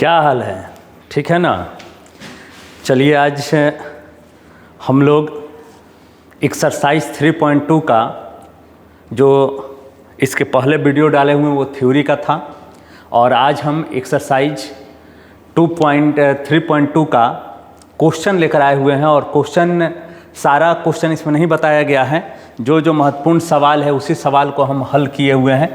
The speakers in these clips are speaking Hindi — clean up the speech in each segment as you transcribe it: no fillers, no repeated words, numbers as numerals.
क्या हाल है? ठीक है ना? चलिए आज हम लोग एक्सरसाइज 3.2 का जो इसके पहले वीडियो डाले हुए वो थ्योरी का था और आज हम एक्सरसाइज 3.2 का क्वेश्चन लेकर आए हुए हैं और सारा क्वेश्चन इसमें नहीं बताया गया है। जो महत्वपूर्ण सवाल है उसी सवाल को हम हल किए हुए हैं।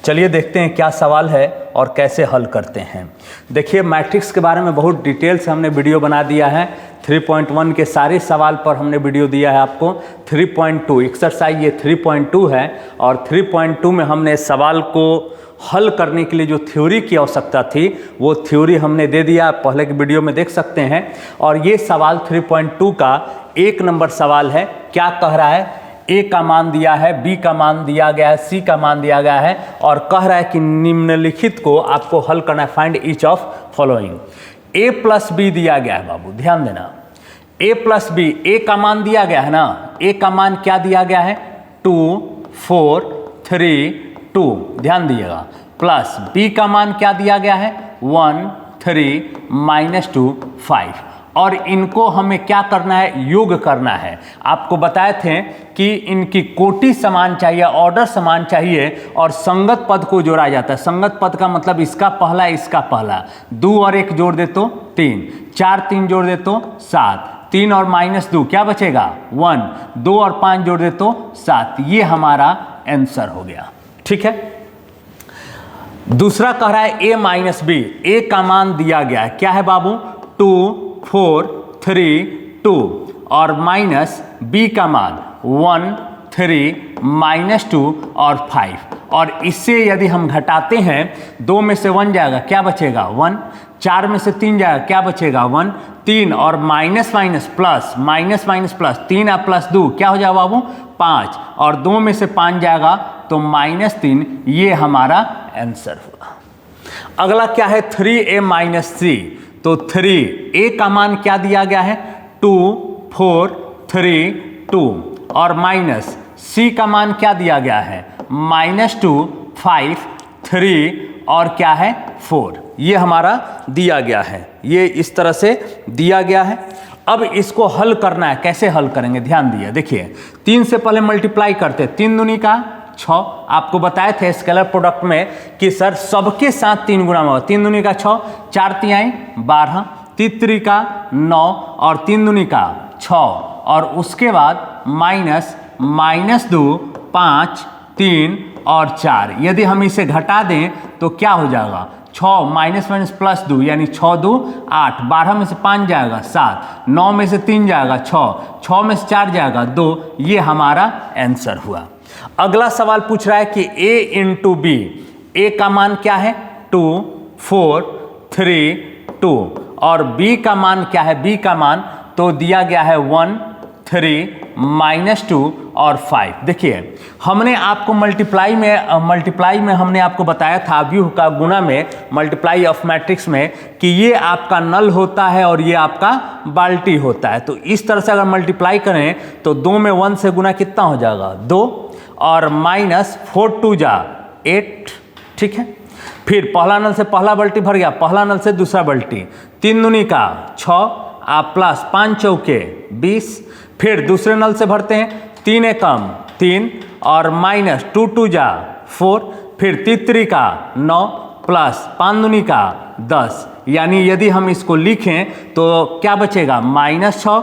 चलिए देखते हैं क्या सवाल है और कैसे हल करते हैं। देखिए मैट्रिक्स के बारे में बहुत डिटेल से हमने वीडियो बना दिया है। 3.1 के सारे सवाल पर हमने वीडियो दिया है आपको। 3.2 एक्सरसाइज ये 3.2 है और 3.2 में हमने सवाल को हल करने के लिए जो थ्योरी की आवश्यकता थी वो थ्योरी हमने दे दिया, पहले की वीडियो में देख सकते हैं। और ये सवाल 3.2 का 1 नंबर सवाल है। क्या कह रहा है? ए का मान दिया है, बी का मान दिया गया है, सी का मान दिया गया है और कह रहा है कि निम्नलिखित को आपको हल करना है। Find each of following. A plus B दिया गया है बाबू, ध्यान देना। ए प्लस बी, ए का मान दिया गया है ना। ए का मान क्या दिया गया है? 2 4 3 2, ध्यान दिएगा। प्लस बी का मान क्या दिया गया है? 1 3 -2 5। और इनको हमें क्या करना है? योग करना है। आपको बताए थे कि इनकी कोटि समान चाहिए, ऑर्डर समान चाहिए और संगत पद को जोड़ा जाता है। संगत पद का मतलब इसका पहला इसका पहला। 2 और 1 जोड़ दे तो 3, 4 3 जोड़ दे तो 7, 3 और -2 क्या बचेगा? 1, 2 और 5 जोड़ दे तो 7। ये हमारा आंसर हो गया। ठीक है। दूसरा कह रहा है a माइनस बी। ए का मान दिया गया है, क्या है बाबू? 2 4 3 2 और माइनस बी का मान 1 3 -2 और 5। और इससे यदि हम घटाते हैं 2 में से 1 जाएगा, क्या बचेगा? 1। 4 में से 3 जाएगा, क्या बचेगा? 1। 3 और माइनस प्लस 3 और +2 क्या हो जाएगा बाबू? 5 और 2 में से 5 जाएगा तो -3। ये हमारा आंसर हुआ। अगला क्या है? 3a माइनस सी। तो 3a का मान क्या दिया गया है? 2 4 3 2 और माइनस c का मान क्या दिया गया है? -2 5 3 और क्या है? 4। ये हमारा दिया गया है। ये इस तरह से दिया गया है। अब इसको हल करना है। कैसे हल करेंगे? ध्यान दिए। देखिए 3 से पहले मल्टीप्लाई करते, 3 दूनी का 6। आपको बताए थे स्केलर प्रोडक्ट में कि सर सबके साथ 3 गुना में होगा। 3 दूनी का 6, 4 तिहाई 12, 3 3 का 9 और 3 दूनी का 6 और उसके बाद -2 5 3 और 4। यदि हम इसे घटा दें तो क्या हो जाएगा? 6 +2 यानी 6 2 8, 12 में से 5 जाएगा 7, 9 में से 3 जाएगा 6 में से 4 जाएगा 2। ये हमारा आंसर हुआ। अगला सवाल पूछ रहा है कि a इंटू बी। ए का मान क्या है? 2 4 3 2 और b का मान क्या है? b का मान तो दिया गया है 1 3 -2 और 5। देखिए हमने आपको मल्टीप्लाई में हमने आपको बताया था अव्यूह का गुणा में, मल्टीप्लाई ऑफ मैट्रिक्स में, कि ये आपका नल होता है और ये आपका बाल्टी होता है। तो इस तरह से अगर मल्टीप्लाई करें तो 2 में 1 से गुना कितना हो जाएगा? 2 और -4 2 जा 8। ठीक है। फिर पहला नल से पहला बाल्टी भर गया, पहला नल से दूसरा बाल्टी। 3 दूनी का 6 प्लस 5 चौके 20। फिर दूसरे नल से भरते हैं, 3 एकम 3 और -2 2 जा 4। फिर 3 3 का 9 प्लस 5 दूनी का 10। यानी यदि हम इसको लिखें तो क्या बचेगा? -6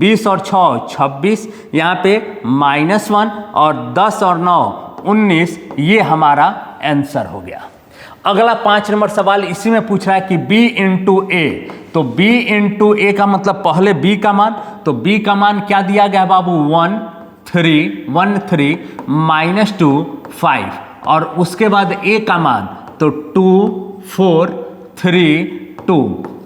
20 और 6 26, यहाँ पे -1 और 10 और 9 19। ये हमारा आंसर हो गया। अगला 5 नंबर सवाल इसी में पूछ रहा है कि b इंटू ए। तो b इंटू ए का मतलब पहले b का मान, तो b का मान क्या दिया गया बाबू? 1 3 -2 5 और उसके बाद a का मान तो 2 4 3 2।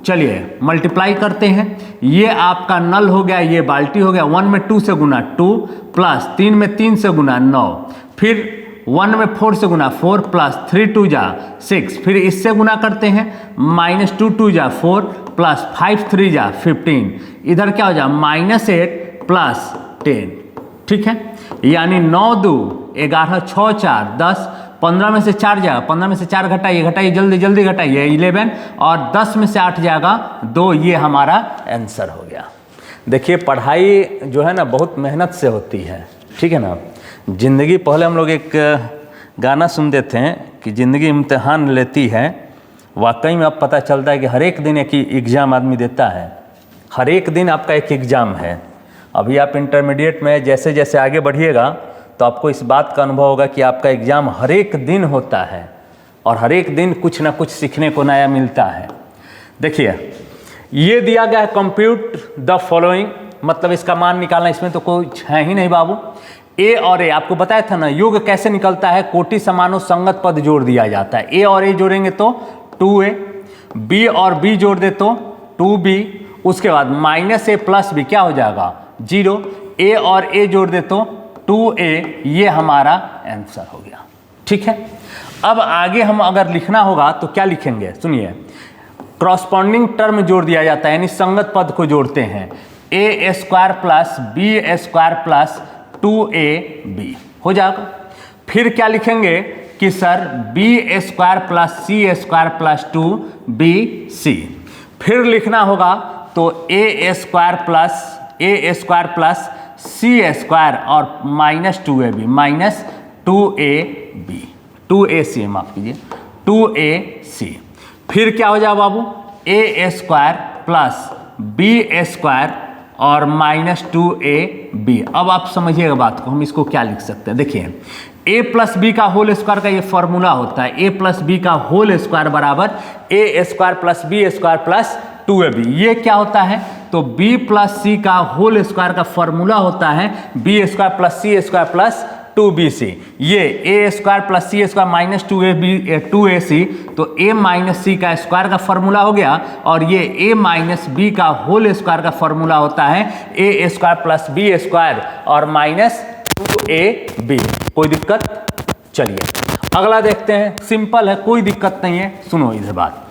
चलिए मल्टीप्लाई करते हैं। ये आपका नल हो गया, ये बाल्टी हो गया। 1 में 2 से गुना 2 प्लस 3 में 3 से गुना 9, फिर 1 में 4 से गुना 4 प्लस 3 2 जा 6। फिर इससे गुना करते हैं, -2 2 जा 4 प्लस 5 3 जा 15। इधर क्या हो जाए? -8 प्लस 10। ठीक है। यानी 9 2 11 6 4 10 15 में से 4 जाएगा, 15 में से 4 घटाइए जल्दी जल्दी घटाइए 11, और 10 में से 8 जाएगा 2, ये हमारा आंसर हो गया। देखिए पढ़ाई जो है ना बहुत मेहनत से होती है, ठीक है ना। ज़िंदगी, पहले हम लोग एक गाना सुनते थे कि ज़िंदगी इम्तिहान लेती है। वाकई में अब पता चलता है कि हर एक दिन एक ही एग्ज़ाम आदमी देता है, हर एक दिन आपका एक एग्ज़ाम है। अभी आप इंटरमीडिएट में जैसे जैसे आगे बढ़िएगा तो आपको इस बात का अनुभव होगा कि आपका एग्ज़ाम हर एक दिन होता है और हर एक दिन कुछ ना कुछ सीखने को नया मिलता है। देखिए ये दिया गया है कंप्यूट द फॉलोइंग, मतलब इसका मान निकालना, इसमें तो कुछ है ही नहीं बाबू। ए और ए आपको बताया था ना, योग कैसे निकलता है, कोटि समानो संगत पद जोड़ दिया जाता है। ए और ए जोड़ेंगे तो 2a, बी और बी जोड़ दे तो 2b, उसके बाद माइनस ए प्लस बी क्या हो जाएगा 0, ए और ए जोड़ दे तो 2a, ये हमारा आंसर हो गया। ठीक है, अब आगे हम अगर लिखना होगा तो क्या लिखेंगे, सुनिए। क्रॉसपॉन्डिंग टर्म जोड़ दिया जाता है, यानी संगत पद को जोड़ते हैं। A square plus B square plus 2ab हो जाएगा। फिर क्या लिखेंगे कि sir B square plus C square plus 2bc। फिर लिखना होगा तो A square plus C square और माइनस 2ab, माइनस 2ac, माफ कीजिए 2ac। फिर क्या हो जाए बाबू, A square plus B square और माइनस 2ab। अब आप समझिएगा बात को, हम इसको क्या लिख सकते हैं, देखिए a प्लस बी का होल स्क्वायर का ये फॉर्मूला होता है, a प्लस बी का होल स्क्वायर बराबर A square plus B square plus 2ab। ये क्या होता है, तो b प्लस सी का होल स्क्वायर का फॉर्मूला होता है B square plus C square plus 2bc। ये ए square plus C square minus 2ac, तो a माइनस सी का स्क्वायर का फॉर्मूला हो गया, और ये a माइनस बी का होल स्क्वायर का फॉर्मूला होता है ए स्क्वायर प्लस बी स्क्वायर और माइनस 2ab। कोई दिक्कत, चलिए अगला देखते हैं, सिंपल है कोई दिक्कत नहीं है। सुनो इधर बात,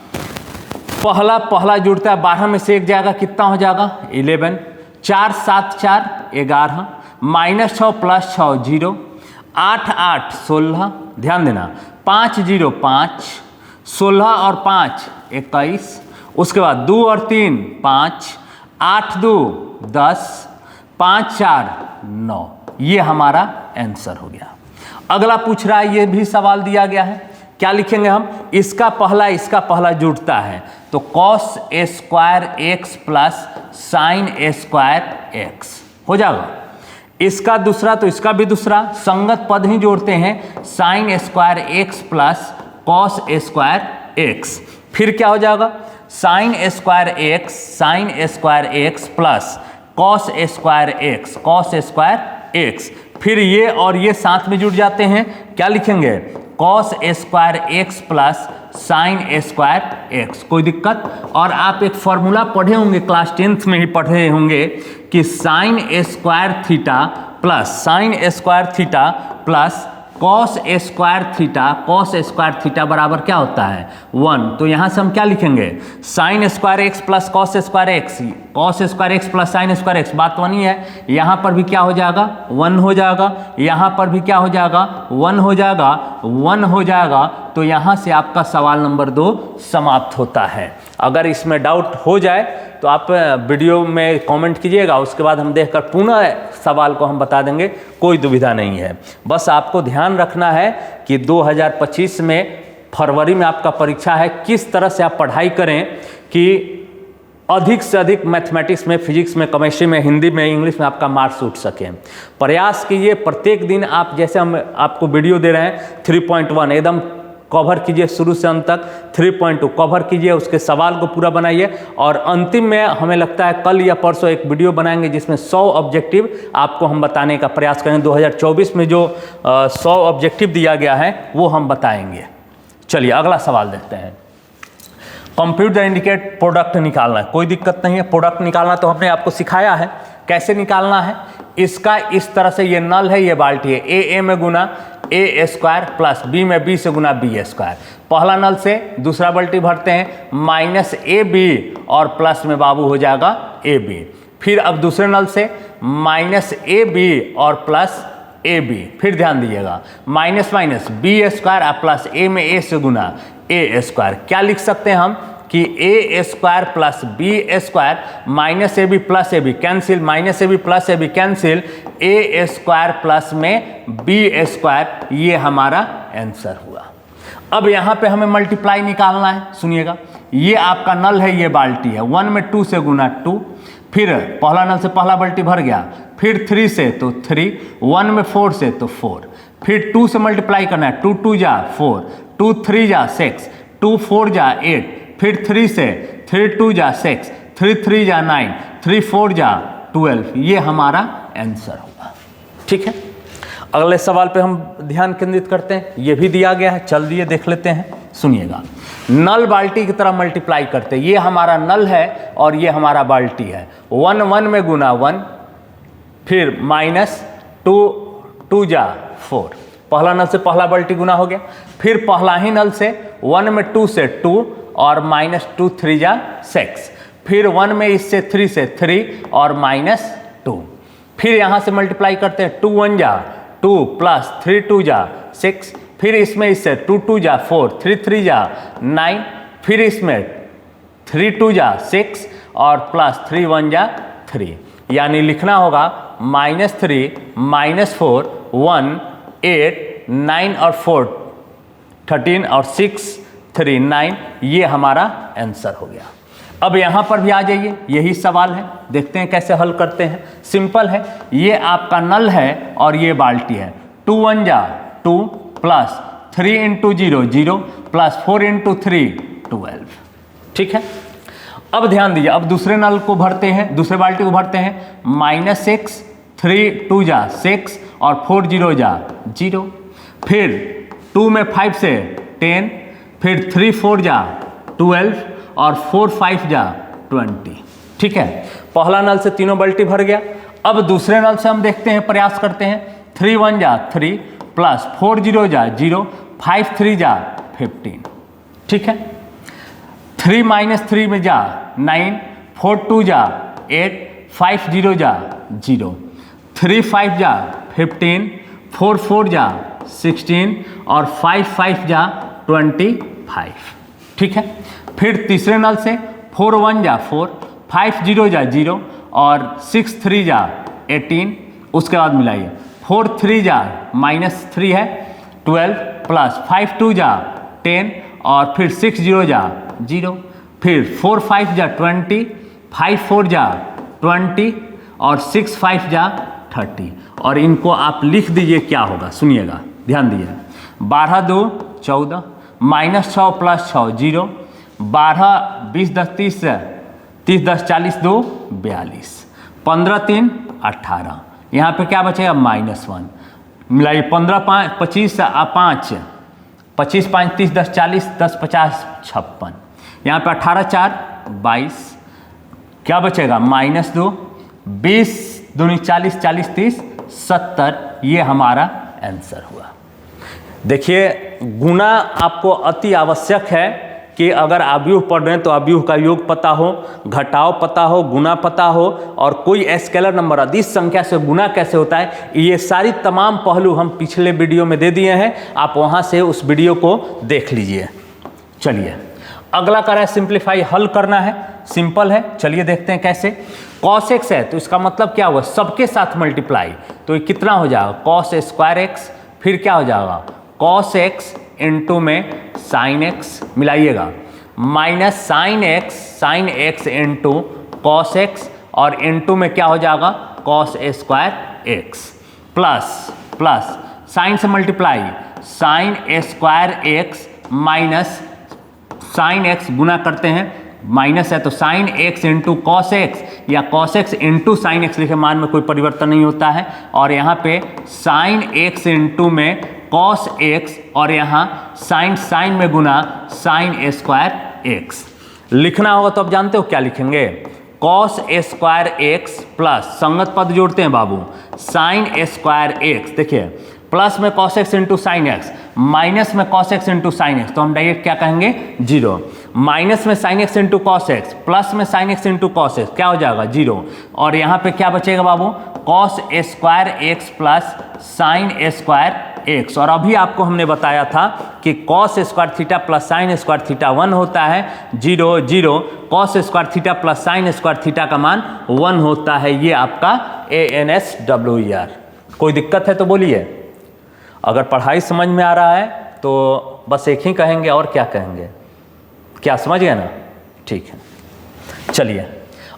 पहला जुड़ता है, 12 में से 1 जाएगा, कितना हो जाएगा 11, 4 7 4 11, माइनस 6 प्लस 6 0, 8 8 16, ध्यान देना 5 0 5, 16 और 5 21, उसके बाद 2 और 3 5, 8 2 10, 5 4 9, ये हमारा आंसर हो गया। अगला पूछ रहा है, ये भी सवाल दिया गया है, क्या लिखेंगे हम, इसका पहला जुड़ता है तो cos square X plus sine square x हो जाएगा। इसका दूसरा तो इसका भी दूसरा, संगत पद ही जोड़ते हैं, sign square X plus cos square x. फिर क्या हो जाएगा, sign square X plus cos square x. फिर ये और ये साथ में जुड़ जाते हैं, क्या लिखेंगे, cos square X plus sine square x. कोई दिक्कत, और आप एक फॉर्मूला पढ़े होंगे, क्लास 10th में ही पढ़े होंगे कि sine square theta plus cos square theta बराबर क्या होता है 1। तो यहाँ से हम क्या लिखेंगे, sign square X plus cos square X plus sine square x, बात बनी है। यहाँ पर भी क्या हो जाएगा 1 हो जाएगा, यहाँ पर भी क्या हो जाएगा 1 हो जाएगा। तो यहाँ से आपका सवाल नंबर 2 समाप्त होता है। अगर इसमें डाउट हो जाए तो आप वीडियो में कमेंट कीजिएगा, उसके बाद हम देखकर पुनः सवाल को हम बता देंगे, कोई दुविधा नहीं है। बस आपको ध्यान रखना है कि 2025 में फरवरी में आपका परीक्षा है, किस तरह से आप पढ़ाई करें कि अधिक से अधिक मैथमेटिक्स में, फिजिक्स में, केमिस्ट्री में, हिंदी में, इंग्लिश में आपका मार्क्स उठ सके। प्रयास कीजिए प्रत्येक दिन, आप जैसे हम आपको वीडियो दे रहे हैं 3.1 एकदम कवर कीजिए, शुरू से अंत तक 3.2 कवर कीजिए, उसके सवाल को पूरा बनाइए। और अंतिम में हमें लगता है कल या परसों एक वीडियो बनाएंगे जिसमें 100 ऑब्जेक्टिव आपको हम बताने का प्रयास करेंगे। 2024 में जो 100 ऑब्जेक्टिव दिया गया है वो हम बताएंगे। चलिए अगला सवाल देखते हैं। कंप्यूट द इंडिकेट प्रोडक्ट निकालना है, कोई दिक्कत नहीं है। प्रोडक्ट निकालना तो हमने आपको सिखाया है कैसे निकालना है। इसका इस तरह से, ये नल है, ये बाल्टी है, ए में गुना ए स्क्वायर प्लस बी में बी से गुना बी स्क्वायर। पहला नल से दूसरा बाल्टी भरते हैं, माइनस ए बी और प्लस में बाबू हो जाएगा ए बी। फिर अब दूसरे नल से माइनस ए बी और प्लस ए बी। फिर ध्यान दीजिएगा, minus minus B square plus A में ए से गुना ए स्क्वायर। क्या लिख सकते हैं हम कि A square plus B square minus A B plus A B cancel, minus A B plus A B cancel, A square plus में बी स्क्वायर, ये हमारा आंसर हुआ। अब यहाँ पे हमें मल्टीप्लाई निकालना है, सुनिएगा। ये आपका नल है, ये बाल्टी है, 1 में 2 से गुना 2, फिर पहला नल से पहला बाल्टी भर गया, फिर 3 से तो 3, 1 में 4 से तो 4, फिर 2 से मल्टीप्लाई करना है, 2 2 जा 4, 2 3 जा 6, 2 4 जा 8, फिर 3 से 3 2 जा 6, 3 3 जा 9, 3 4 जा 12, ये हमारा आंसर होगा। ठीक है, अगले सवाल पे हम ध्यान केंद्रित करते हैं। ये भी दिया गया है, चल दिए देख लेते हैं, सुनिएगा। नल बाल्टी की तरह मल्टीप्लाई करते हैं। ये हमारा नल है और ये हमारा बाल्टी है। 1 1 में गुना 1, फिर माइनस 2 2 जा 4, पहला नल से पहला बाल्टी गुना हो गया, फिर पहला ही नल से 1 में 2 से 2 और माइनस 2 3 जा 6, फिर 1 में इससे 3 से 3 और माइनस 2, फिर यहाँ से मल्टीप्लाई करते हैं, 2 1 जा 2 प्लस 3 2 जा 6, फिर इसमें इससे 2 2 जा 4, 3 3 जा 9, फिर इसमें 3 2 जा 6 और प्लस 3 1 जा 3, यानी लिखना होगा -3 -4 1 8 9 और 4 13 और 6 3 9, ये हमारा आंसर हो गया। अब यहाँ पर भी आ जाइए, यही सवाल है, देखते हैं कैसे हल करते हैं। सिंपल है, ये आपका नल है और ये बाल्टी है। 2 1 जा 2 प्लस 3 इंटू 0 0 प्लस 4 इंटू 3 12। ठीक है, अब ध्यान दीजिए, अब दूसरे नल को भरते हैं, दूसरे बाल्टी को भरते हैं। -6 3 2 जा 6 और 4 0 जा 0, फिर 2 में 5 से 10, फिर 3 4 जा 12 और 4 5 जा 20। ठीक है, पहला नल से तीनों बाल्टी भर गया। अब दूसरे नल से हम देखते हैं, प्रयास करते हैं। 3 1 जा 3 प्लस 4 0 जा 0, 5 3 जा 15। ठीक है, 3 माइनस 3 में जा 9, 4 2 जा 8, 5 0 जा 0, 3 5 जा 15, 4 4 जा 16 और 5 5 जा 25। ठीक है, फिर तीसरे नल से 4 1 जा 4, 5 0 जा 0 और 6 3 जा 18। उसके बाद मिलाइए, 4 3 जा -3 है 12 प्लस 5 2 जा 10 और फिर 6 0 जा 0, फिर 4 5 जा 20, 5 4 जा 20 और 6 5 जा 30। और इनको आप लिख दीजिए, क्या होगा सुनिएगा, ध्यान दीजिए। 12 2 14, -6 प्लस 6 0, 12 20 10 30 30 10 40 2 42, 15 3 18। यहाँ पे क्या बचेगा -1, मिलाइए। 15 5 25 5 25 5 30 10 40 10 50 56, यहाँ पे 18 4 22, क्या बचेगा -2, 20 दूनी 40 40 30 70, ये हमारा आंसर हुआ। देखिए, गुना आपको अति आवश्यक है कि अगर अवयव पढ़ रहे हैं तो अवयव का योग पता हो, घटाव पता हो, गुना पता हो, और कोई स्केलर नंबर अदिश संख्या से गुना कैसे होता है, ये सारी तमाम पहलू हम पिछले वीडियो में दे दिए हैं, आप वहाँ से उस वीडियो को देख लीजिए। चलिए, अगला कर है सिंप्लीफाई, हल करना है, सिंपल है। चलिए देखते हैं कैसे। cos x है तो इसका मतलब क्या हुआ, सबके साथ मल्टीप्लाई, तो ये कितना हो जाएगा cos स्क्वायर एक्स, फिर क्या हो जाएगा cos x इंटू में साइन एक्स, मिलाइएगा, minus sine X into cos X, और इंटू में क्या हो जाएगा cos square X, plus sine से multiply sine square X minus sine X, गुना करते हैं, माइनस है तो sine X into cos X या cos X into sine X लिखे, मान में कोई परिवर्तन नहीं होता है, और यहाँ पे साइन एक्स इंटू में कॉस एक्स, और यहाँ साइन में गुना साइन स्क्वायर एक्स लिखना होगा। तो अब जानते हो क्या लिखेंगे, कॉस स्क्वायर एक्स प्लस संगत पद जोड़ते हैं बाबू, साइन स्क्वायर एक्स। देखिए, प्लस में cos X into sine X, minus में cos X into sine X, तो हम डायरेक्ट क्या कहेंगे 0, माइनस में sine X into cos X, plus में sine X into cos X, क्या हो जाएगा 0। और यहाँ पे क्या बचेगा बाबू, cos square X plus sine square X. और अभी आपको हमने बताया था कि cos square theta plus sine square theta 1 होता है, 0 0, cos square theta plus sine square theta का मान 1 होता है। ये आपका ANSWER। कोई दिक्कत है तो बोलिए। अगर पढ़ाई समझ में आ रहा है तो बस एक ही कहेंगे, और क्या कहेंगे, क्या समझ गए ना? ठीक है, चलिए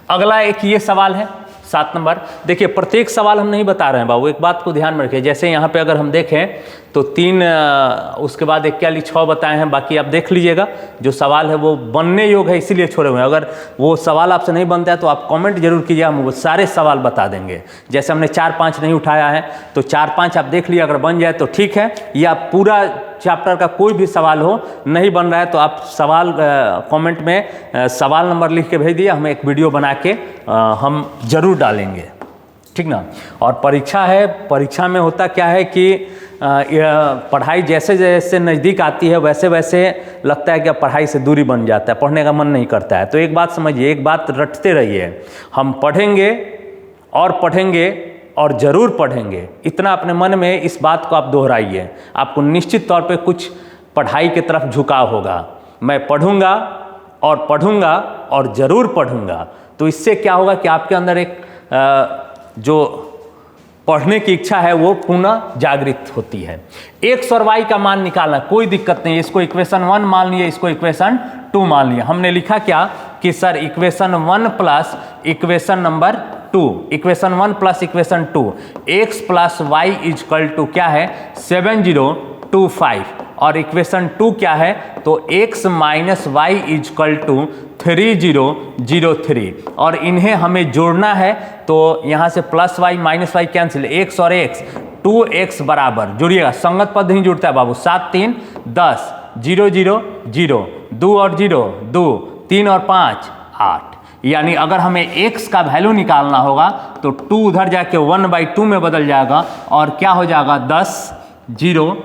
अगला एक ये सवाल है 7 नंबर। देखिए प्रत्येक सवाल हम नहीं बता रहे हैं बाबू, एक बात को ध्यान में रखिए। जैसे यहाँ पे अगर हम देखें तो 3 उसके बाद 41 बताए हैं, बाकी आप देख लीजिएगा। जो सवाल है वो बनने योग्य है इसीलिए छोड़े हुए हैं। अगर वो सवाल आपसे नहीं बनता है तो आप कमेंट जरूर कीजिए, हम वो सारे सवाल बता देंगे। जैसे हमने 4-5 नहीं उठाया है तो 4-5 आप देख लीजिए, अगर बन जाए तो ठीक है, या पूरा चैप्टर का कोई भी सवाल हो नहीं बन रहा है तो आप सवाल कमेंट में सवाल नंबर लिख के भेज दिए, हम एक वीडियो बना के हम जरूर डालेंगे, ठीक ना। और परीक्षा है, परीक्षा में होता क्या है कि पढ़ाई जैसे जैसे नज़दीक आती है वैसे वैसे लगता है कि अब पढ़ाई से दूरी बन जाता है, पढ़ने का मन नहीं करता है। तो एक बात समझिए, एक बात रटते रहिए, हम पढ़ेंगे और पढ़ेंगे और ज़रूर पढ़ेंगे। इतना अपने मन में इस बात को आप दोहराइए, आपको निश्चित तौर पे कुछ पढ़ाई की तरफ झुकाव होगा। मैं पढ़ूंगा और पढ़ूंगा और ज़रूर पढ़ूंगा, तो इससे क्या होगा कि आपके अंदर एक जो पढ़ने की इच्छा है वो पुनः जागृत होती है। एक्स और वाई का मान निकालना, कोई दिक्कत नहीं, इसको इक्वेशन 1 मान लिया, इसको इक्वेशन 2 मान लिया। हमने लिखा क्या कि sir equation 1 plus equation number 2, equation 1 plus equation 2, x plus Y is equal to क्या है 7025, और इक्वेशन 2 क्या है तो x minus Y is equal to 3003, और इन्हें हमें जोड़ना है। तो यहाँ से plus Y minus Y cancel, x और x, 2x बराबर, जोड़िएगा, संगत पद नहीं जुड़ता है बाबू, 7 3 10, 0 0 0, 2 और 0 2, 3 और 5 8। यानी अगर हमें x का वैल्यू निकालना होगा तो 2 उधर जाके 1/2 में बदल जाएगा, और क्या हो जाएगा 10 0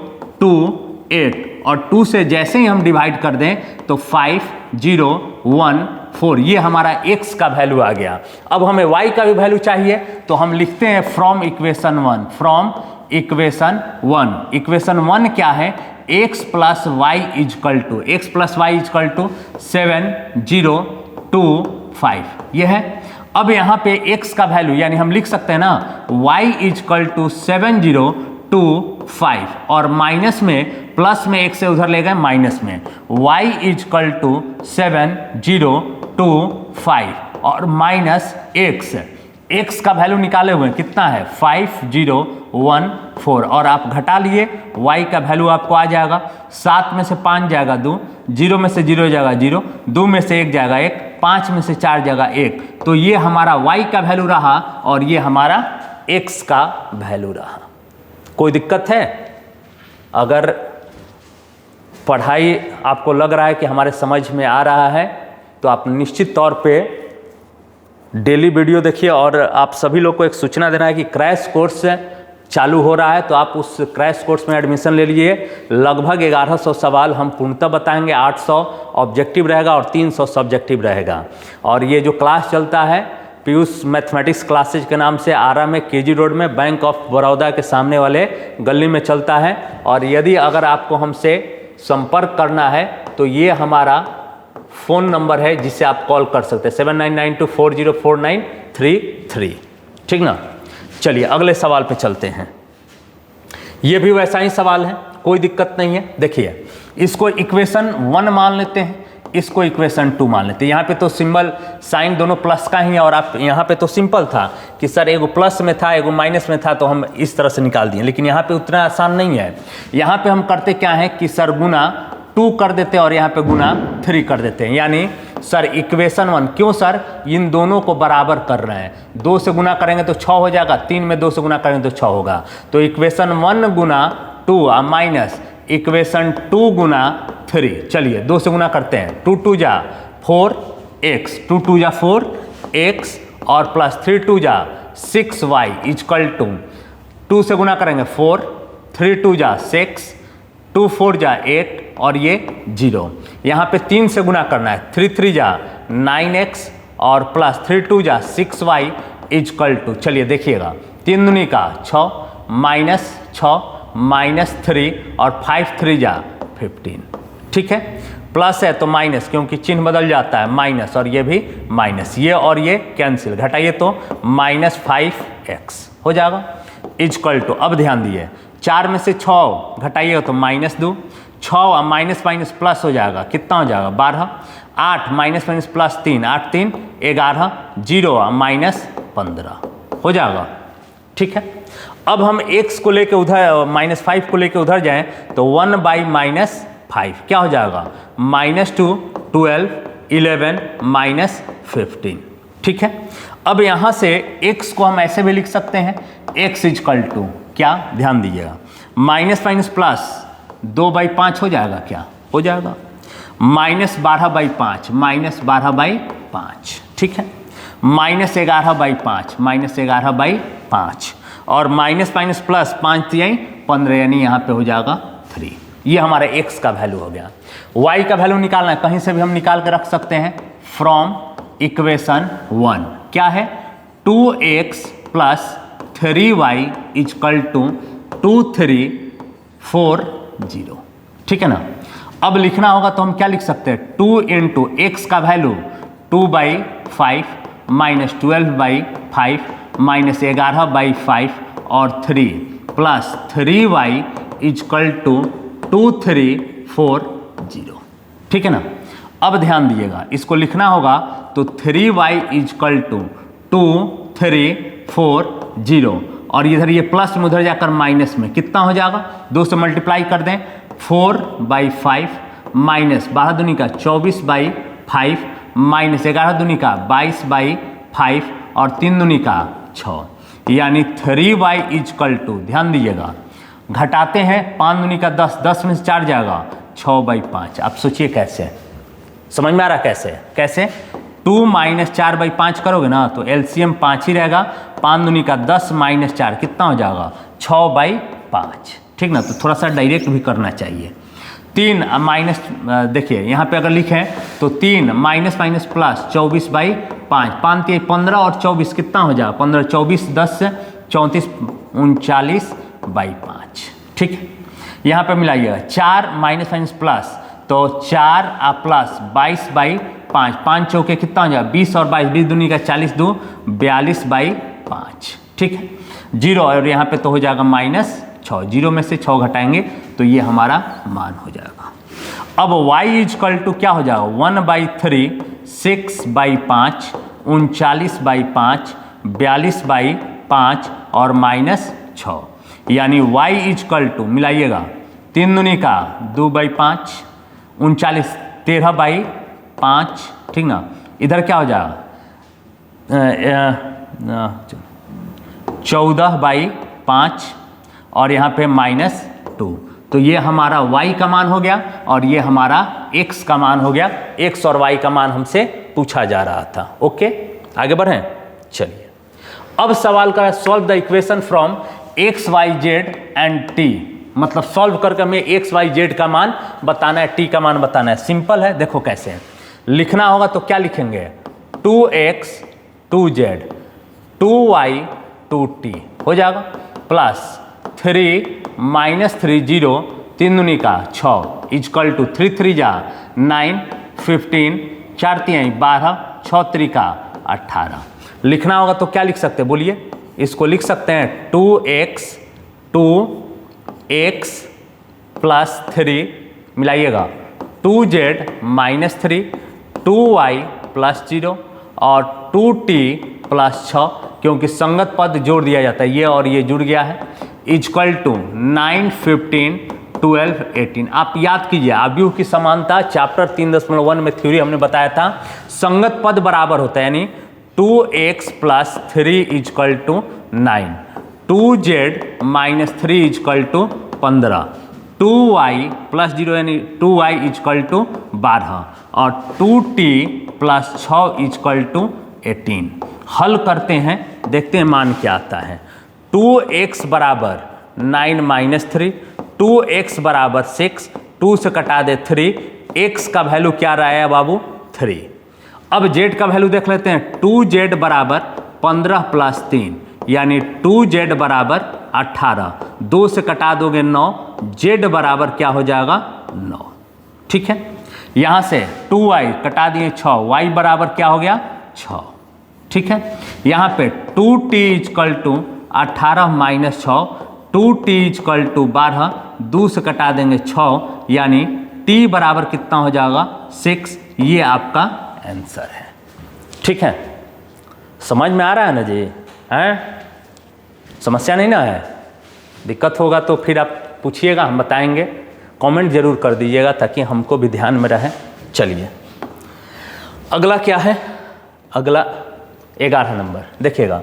2 8, और 2 से जैसे ही हम डिवाइड कर दें तो 5 0 1 4, ये हमारा x का वैल्यू आ गया। अब हमें y का भी वैल्यू चाहिए तो हम लिखते हैं from equation 1, from equation 1। Equation 1 क्या है, x plus Y is equal to, X plus Y is equal to 7 0 2 5, ये है। अब यहाँ पे x का वैल्यू यानी हम लिख सकते हैं ना y इजकल टू 7 0 2 5, और माइनस में प्लस में एक से उधर ले गए माइनस में, y इजकल टू 7 0 2 5 और माइनस x का वैल्यू निकाले हुए कितना है 5 0 1 4, और आप घटा लिए y का वैल्यू आपको आ जाएगा, 7 में से 5 जाएगा 2, 0 में से 0 जाएगा 0, 2 में से 1 जाएगा 1, 5 में से 4 जाएगा 1। तो ये हमारा y का वैल्यू रहा और ये हमारा x का वैल्यू रहा। कोई दिक्कत है? अगर पढ़ाई आपको लग रहा है कि हमारे समझ में आ रहा है तो आप निश्चित तौर पे डेली वीडियो देखिए। और आप सभी लोग को एक सूचना देना है कि क्रैश कोर्स चालू हो रहा है, तो आप उस क्रैश कोर्स में एडमिशन ले लीजिए। लगभग 1100 सवाल हम पूर्णतः बताएंगे, 800 ऑब्जेक्टिव रहेगा और 300 सब्जेक्टिव रहेगा। और ये जो क्लास चलता है पीयूष मैथमेटिक्स क्लासेज के नाम से आरा में KG रोड में बैंक ऑफ बड़ौदा के सामने वाले गली में चलता है। और यदि अगर आपको हमसे संपर्क करना है तो ये हमारा फ़ोन नंबर है जिससे आप कॉल कर सकते हैं 7992404933, ठीक ना। चलिए अगले सवाल पे चलते हैं। ये भी वैसा ही सवाल है, कोई दिक्कत नहीं है। देखिए इसको इक्वेशन 1 मान लेते हैं, इसको इक्वेशन 2 मान लेते हैं। यहाँ पे तो सिंबल साइन दोनों प्लस का ही है, और आप यहाँ पे तो सिंपल था कि सर एगो प्लस में था एगो माइनस में था तो हम इस तरह से निकाल दिए, लेकिन यहाँ पे उतना आसान नहीं है। यहाँ पे हम करते क्या है कि सर गुना 2 कर देते हैं और यहाँ पे गुना 3 कर देते हैं। यानी सर इक्वेशन 1, क्यों सर इन दोनों को बराबर कर रहे हैं, 2 से गुना करेंगे तो 6 हो जाएगा, 3 में 2 से गुना करेंगे तो 6 होगा। तो इक्वेशन 1 गुना 2 माइनस इक्वेशन 2 गुना 3। चलिए 2 से गुना करते हैं, 2 2 जा 4x, 2 2 जा 4x और प्लस 3 2 जा 6y इजकल टू 2 से गुना करेंगे 4, 3 2 जा 6, 2 4 जा 8 और ये 0। यहाँ पे 3 से गुना करना है, 3 3 जा 9x और प्लस 3 2 जा 6y इजकल टू, चलिए देखिएगा 3 दूनी का 6 माइनस 6 माइनस 3 और 5 3 जा 15, ठीक है। प्लस है तो माइनस, क्योंकि चिन्ह बदल जाता है, माइनस और ये भी माइनस, ये और ये कैंसिल, घटाइए तो -5x हो जाएगा इजकल टू। अब ध्यान दिए 4 में से 6 घटाइएगा तो -2, 6 माइनस माइनस प्लस हो जाएगा, कितना हो जाएगा 12, 8 माइनस माइनस प्लस 3, 8 3 11, 0 -15 हो जाएगा, ठीक है। अब हम x को लेके उधर -5 को लेके उधर जाएं तो 1/-5 क्या हो जाएगा -2 12 11 -15, ठीक है। अब यहाँ से x को हम ऐसे भी लिख सकते हैं, x इजकल टू क्या, ध्यान दीजिएगा, माइनस माइनस प्लस 2/5 हो जाएगा, क्या हो जाएगा -12/5 -12/5, ठीक है, -11/5 -11/5 और माइनस माइनस प्लस 5 3 15, यानी यहाँ पे हो जाएगा 3। ये हमारा x का वैल्यू हो गया। y का वैल्यू निकालना है, कहीं से भी हम निकाल के रख सकते हैं फ्रॉम इक्वेशन 1, क्या है 2x plus 3y is equal to 2 3 4 0, ठीक है ना। अब लिखना होगा तो हम क्या लिख सकते हैं, 2 इंटू एक्स का वैल्यू 2/5 माइनस 12/5 माइनस 11/5 और 3 प्लस 3y इजकल टू 2 3 4 0, ठीक है ना। अब ध्यान दीजिएगा, इसको लिखना होगा तो 3y इजकल टू 2 3 4 0 और इधर ये प्लस में उधर जाकर माइनस में कितना हो जाएगा, 2 से मल्टीप्लाई कर दें, 4/5 माइनस 12 दूनी का 24/5 माइनस 11 दूनी का 22/5 और 3 दूनी का 6, यानी 3y इजकल टू, ध्यान दीजिएगा घटाते हैं 5 दूनी का 10, 10 में से 4 जाएगा 6/5। आप सोचिए कैसे, समझ में आ रहा कैसे 2 माइनस 4/5 करोगे ना तो एलसीएम 5 ही रहेगा, 5 दूनी का 10 माइनस 4 कितना हो जाएगा 6/5, ठीक ना। तो थोड़ा सा डायरेक्ट भी करना चाहिए। 3 माइनस, देखिए यहाँ पे अगर लिखें तो 3 माइनस माइनस प्लस 24/5, 5 3 15 और 24 कितना हो जाएगा 15 24 10 से 34 39/5, ठीक है। यहाँ पे मिलाइएगा 4 माइनस माइनस प्लस तो 4 प्लस 22/5, 5 चौके कितना हो जाएगा 20 और 22, 20 दूनी का 40 2 42/5, ठीक है। 0 और यहाँ पे तो हो जाएगा -6, 0 में से 6 घटाएंगे तो ये हमारा मान हो जाएगा। अब y इजकल टू क्या हो जाएगा 1/3 6/5 39/5 42/5 और -6, यानी y इजकल टू मिलाइएगा 3 दूनी का 2/5 39 13/5, ठीक ना। इधर क्या हो जाएगा 14/5 और यहाँ पे -2, तो ये हमारा y का मान हो गया और ये हमारा x का मान हो गया। x और y का मान हमसे पूछा जा रहा था। ओके, आगे बढ़ें, चलिए अब सवाल का solve the equation from x y z and t, मतलब सॉल्व करके हमें x y z का मान बताना है, t का मान बताना है। सिंपल है, देखो कैसे है। लिखना होगा तो क्या लिखेंगे 2x 2z 2y 2t हो जाएगा, प्लस 3 माइनस 3 0 3 दूनी का 6 इजकल टू 3 3 जा 9 15 4 3 12 6 3 का 18। लिखना होगा तो क्या लिख सकते हैं, बोलिए। इसको लिख सकते हैं 2x plus 3 मिलाइएगा 2z minus 3 2y plus 0 और 2t प्लस 6, क्योंकि संगत पद जोड़ दिया जाता है, ये और ये जुड़ गया है, इजक्वल टू 9 15 12 18। आप याद कीजिए आव्यूह की समानता चैप्टर 3.1 में थ्योरी हमने बताया था, संगत पद बराबर होता है, यानी 2x plus 3 is equal to 9, 2z minus 3 is equal to 15, 2y plus 0 यानी 2y इजक्वल टू 12 और 2t प्लस 6 इजक्वल टू 18। हल करते हैं, देखते हैं मान क्या आता है। 2x बराबर 9 माइनस 3, 2x बराबर 6, 2 से कटा दे 3, x का वैल्यू क्या रहा है बाबू 3। अब z का वैल्यू देख लेते हैं, 2z बराबर 15 प्लस 3 यानी 2z बराबर 18, 2 से कटा दोगे 9, z बराबर क्या हो जाएगा 9। ठीक है, यहाँ से 2y कटा दिए 6, y बराबर क्या हो गया 6। ठीक है, यहाँ पे 2t equal to 18 minus 6, 2t equal to 12, 2 से कटा देंगे 6 यानी t बराबर कितना हो जाएगा 6। ये आपका आंसर है। ठीक है, समझ में आ रहा है ना जी? हैं, समस्या नहीं ना है? दिक्कत होगा तो फिर आप पूछिएगा, हम बताएंगे, कमेंट जरूर कर दीजिएगा ताकि हमको भी ध्यान में रहे। चलिए अगला क्या है, अगला 11 नंबर देखिएगा,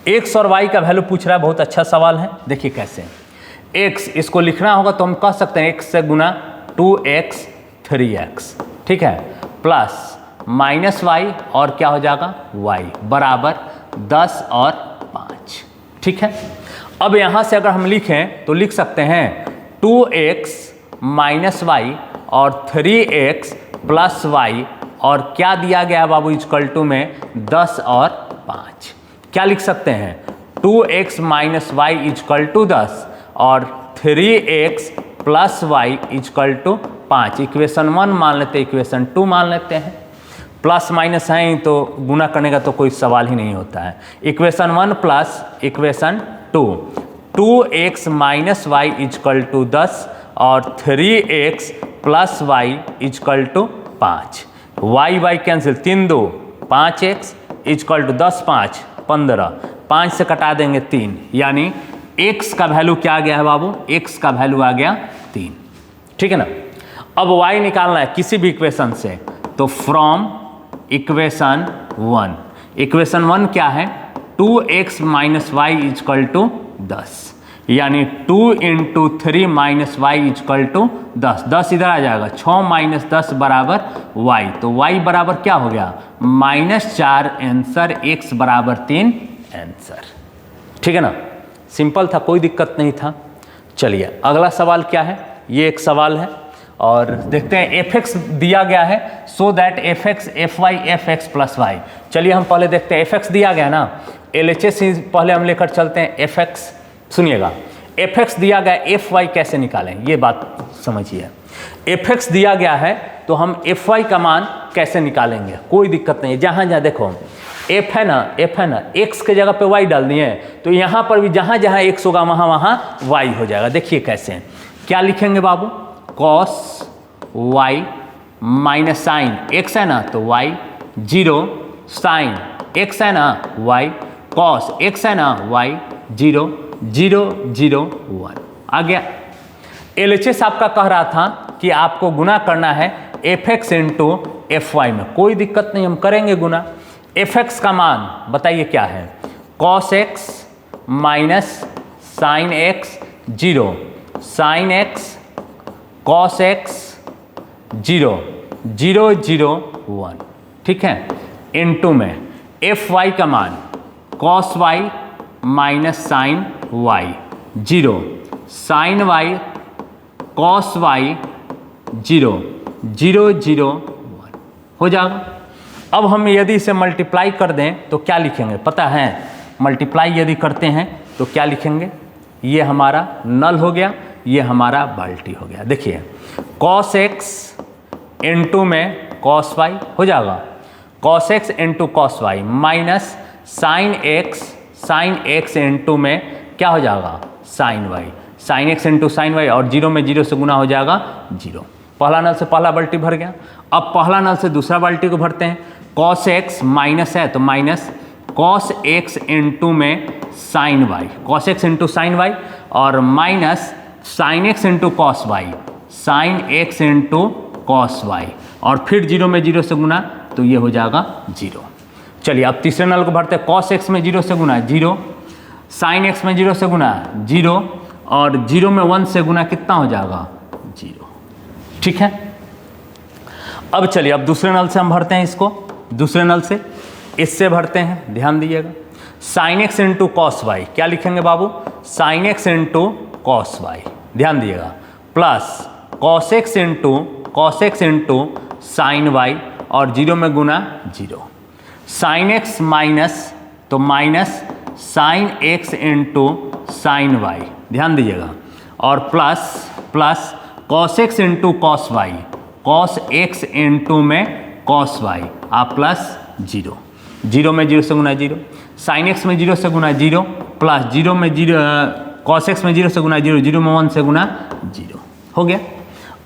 x और y का वैल्यू पूछ रहा है। बहुत अच्छा सवाल है, देखिए कैसे। x इसको लिखना होगा तो हम कह सकते हैं x से गुना 2x 3x, ठीक है, प्लस माइनस y और क्या हो जाएगा y बराबर 10 और 5। ठीक है, अब यहाँ से अगर हम लिखें तो लिख सकते हैं 2x माइनस वाई और 3x प्लस वाई और क्या दिया गया है बाबू इक्वल टू में 10 और 5। क्या लिख सकते हैं 2x minus Y equal to 10 और 3x plus Y equal to 5। Equation 1 मान लेते हैं, इक्वेशन 2 मान लेते हैं। प्लस माइनस है तो गुना करने का तो कोई सवाल ही नहीं होता है। Equation 1 plus equation 2, 2x minus Y equal to 10 और 3x plus Y equal to 5। Y वाई कैंसिल, 3 2 5x इक्वल टू 10 5 15, 5 से कटा देंगे 3 यानी x का वैल्यू क्या आ गया है बाबू, x का वैल्यू आ गया 3। ठीक है ना। अब y निकालना है किसी भी इक्वेशन से, तो फ्रॉम इक्वेशन 1, इक्वेशन 1 क्या है 2x minus Y equal to 10 यानी 2 into 3 minus Y equal to 10, 10 इधर आ जाएगा, 6 माइनस 10 बराबर y, तो y बराबर क्या हो गया -4 आंसर, x बराबर 3 आंसर। ठीक है ना, सिंपल था, कोई दिक्कत नहीं था। चलिए अगला सवाल क्या है, ये एक सवाल है और देखते हैं fx दिया गया है, so that fx fy fx plus y। चलिए हम पहले देखते हैं, fx दिया गया ना, LHS पहले हम लेकर चलते हैं। fx सुनिएगा, fx दिया गया, fy कैसे निकालें ये बात समझिए। fx दिया गया है तो हम fy का मान कैसे निकालेंगे, कोई दिक्कत नहीं है। जहाँ जहाँ देखो f है ना, x के जगह पे y डाल दिए तो यहाँ पर भी जहाँ जहाँ x होगा वहाँ वहाँ y हो जाएगा। देखिए कैसे, क्या लिखेंगे बाबू, cos y minus sine x है ना तो y, 0 साइन x है ना y, cos x है ना y, 0 0 0 1 आ गया। LHS आपका कह रहा था कि आपको गुना करना है fx इंटू fy में, कोई दिक्कत नहीं, हम करेंगे गुना। fx का मान बताइए क्या है, cos x minus sine x, 0 sine x, cos x, 0 0 0 1। ठीक है, इनटू में fy का मान cos y minus sine y, 0 sine y, cos y, 0 0 0 1 हो जाएगा। अब हम यदि इसे मल्टीप्लाई कर दें तो क्या लिखेंगे पता है, मल्टीप्लाई यदि करते हैं तो क्या लिखेंगे, ये हमारा नल हो गया, ये हमारा बाल्टी हो गया। देखिए cos x इंटू में cos y हो जाएगा, cos x into cos y minus sine x into में क्या हो जाएगा sine y, sine x into sine y और 0 में 0 से गुना हो जाएगा 0। पहला नल से पहला बाल्टी भर गया। अब पहला नल से दूसरा बाल्टी को भरते हैं, cos x माइनस है तो माइनस cos x इंटू में sine y, cos x into sine y और minus sine x into cos Y, sine x into cos Y और फिर 0 में 0 से गुना तो ये हो जाएगा 0। चलिए अब तीसरे नल को भरते हैं, cos x में 0 से गुना 0, साइन x में 0 से गुना 0 और 0 में 1 से गुना कितना हो जाएगा 0। ठीक है, अब चलिए अब दूसरे नल से हम भरते हैं इसको, दूसरे नल से इससे भरते हैं, ध्यान दीजिएगा। Sine x into cos Y क्या लिखेंगे बाबू, sine x into cos Y ध्यान दिएगा, plus cos X into sine Y और 0 में गुना 0, साइन एक्स माइनस तो minus sine X into sine Y, ध्यान दीजिएगा, और plus cos X into cos Y, cos X into में कॉस वाई आप प्लस 0, 0 में 0 से गुना 0, साइन एक्स में 0 से गुना 0 प्लस 0 में 0 कॉस एक्स में 0 से गुना 0, 0 में 1 से गुना 0 हो गया।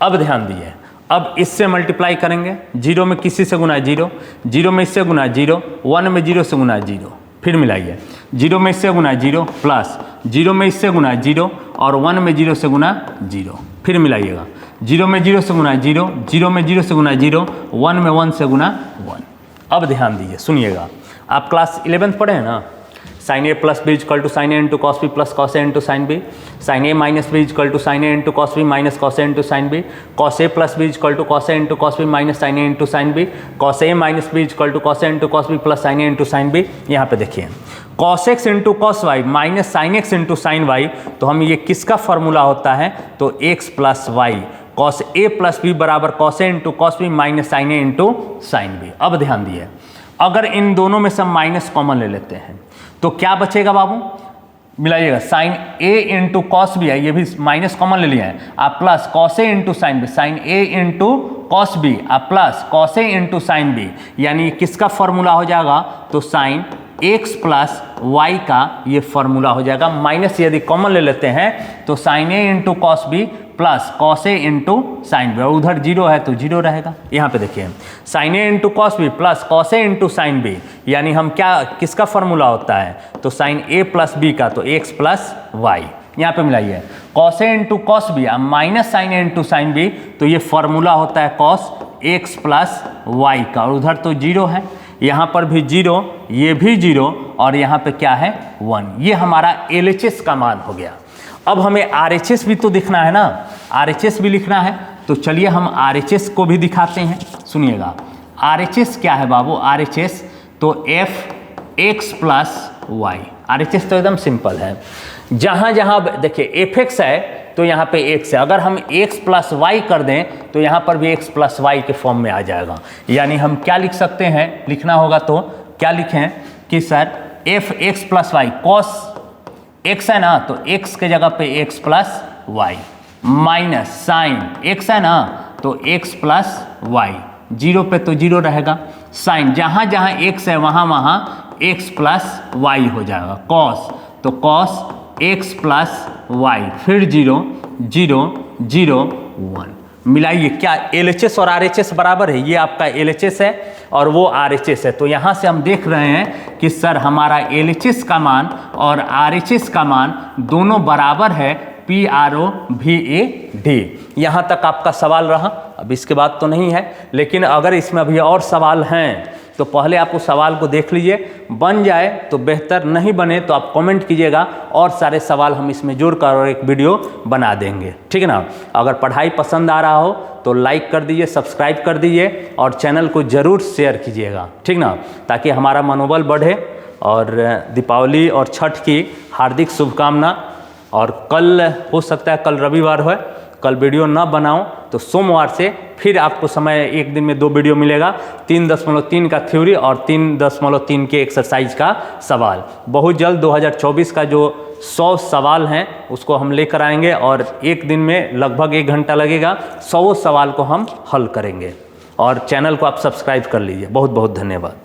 अब ध्यान दीजिए, अब इससे मल्टीप्लाई करेंगे, 0 में किसी से गुना 0, 0 में इससे गुना 0, 1 में 0 से गुना 0, फिर मिलाइए, 0 में इससे गुना 0 प्लस 0 में इससे गुना 0 और 1 में 0 से गुना 0, फिर मिलाइएगा, 0 में 0 से गुना 0, 0 में 0 से गुना 0, 1 में 1 से गुना 1। अब ध्यान दीजिए, सुनिएगा, आप क्लास 11th पढ़े हैं ना, sine A plus B equal to sine A into cos B plus cos A into sine B, sine A minus B equal to sine A into cos B minus cos A into sine B, cos A plus B equal to cos A into cos B minus sine A into sine B, cos A minus B equal to cos A into cos B plus sine A into sine B. यहाँ पे देखिए, cos X into cos Y minus sine X into sine Y, तो हम ये किसका फॉर्मूला होता है, तो X plus Y, cos A plus B बराबर cos A into cos B minus sine A into sine B. अब ध्यान दिए, अगर इन दोनों में से माइनस कॉमन ले लेते हैं तो क्या बचेगा बाबू, मिलाइएगा, sign A into cos B है, ये भी माइनस कॉमन ले लिया है आप, plus cos A into sine B, sine A into cos B आप plus cos A into sine B, यानी किसका फॉर्मूला हो जाएगा, तो साइन एक्स प्लस वाई का ये फॉर्मूला हो जाएगा। माइनस यदि कॉमन ले लेते हैं तो sine A into cos B plus cos A into sine B, और उधर 0 है तो 0 रहेगा। यहाँ पे देखिए, sine A into cos B plus cos A into sine B, यानी हम क्या किसका फॉर्मूला होता है, तो साइन ए प्लस बी का, तो एक्स प्लस वाई। यहाँ पे मिलाइए, cos A into cos B minus sine A into sine B, तो ये फॉर्मूला होता है कॉस एक्स प्लस वाई का, और उधर तो 0 है, यहाँ पर भी 0, ये भी 0, और यहाँ पे क्या है 1। ये हमारा LHS का मान हो गया। अब हमें RHS भी तो दिखना है ना, RHS भी लिखना है, तो चलिए हम RHS को भी दिखाते हैं। सुनिएगा, RHS क्या है बाबू, RHS तो f x plus Y, RHS तो एकदम सिंपल है, जहाँ जहाँ देखिए fx है तो यहाँ पे x है, अगर हम x प्लस वाई कर दें तो यहाँ पर भी x प्लस वाई के फॉर्म में आ जाएगा। यानी हम क्या लिख सकते हैं, लिखना होगा तो क्या लिखें कि sir F X plus Y, cos x है ना तो x के जगह पे x plus Y, minus sine x है ना तो x प्लस वाई, 0 पे तो 0 रहेगा, साइन जहाँ जहाँ x है वहाँ वहाँ x प्लस वाई हो जाएगा, कॉस तो कॉस x प्लस वाई, फिर 0 0 0 1। मिलाइए, क्या LHS और RHS बराबर है, ये आपका LHS है और वो RHS है, तो यहाँ से हम देख रहे हैं कि सर हमारा LHS का मान और RHS का मान दोनों बराबर है, PROVAD। यहाँ तक आपका सवाल रहा, अब इसके बाद तो नहीं है, लेकिन अगर इसमें अभी और सवाल हैं तो पहले आप उस सवाल को देख लीजिए, बन जाए तो बेहतर, नहीं बने तो आप कमेंट कीजिएगा और सारे सवाल हम इसमें जोड़कर और एक वीडियो बना देंगे, ठीक है ना। अगर पढ़ाई पसंद आ रहा हो तो लाइक कर दीजिए, सब्सक्राइब कर दीजिए और चैनल को ज़रूर शेयर कीजिएगा, ठीक ना, ताकि हमारा मनोबल बढ़े। और दीपावली और छठ की हार्दिक शुभकामना। और कल हो सकता है कल रविवार हो, कल वीडियो ना बनाऊं तो सोमवार से फिर आपको समय, एक दिन में 2 वीडियो मिलेगा, 3.3 का थ्योरी और 3.3 के एक्सरसाइज का सवाल। बहुत जल्द 2024 का जो 100 सवाल हैं उसको हम लेकर आएंगे और एक दिन में लगभग 1 घंटा लगेगा, 100 सवाल को हम हल करेंगे। और चैनल को आप सब्सक्राइब कर लीजिए। बहुत बहुत धन्यवाद।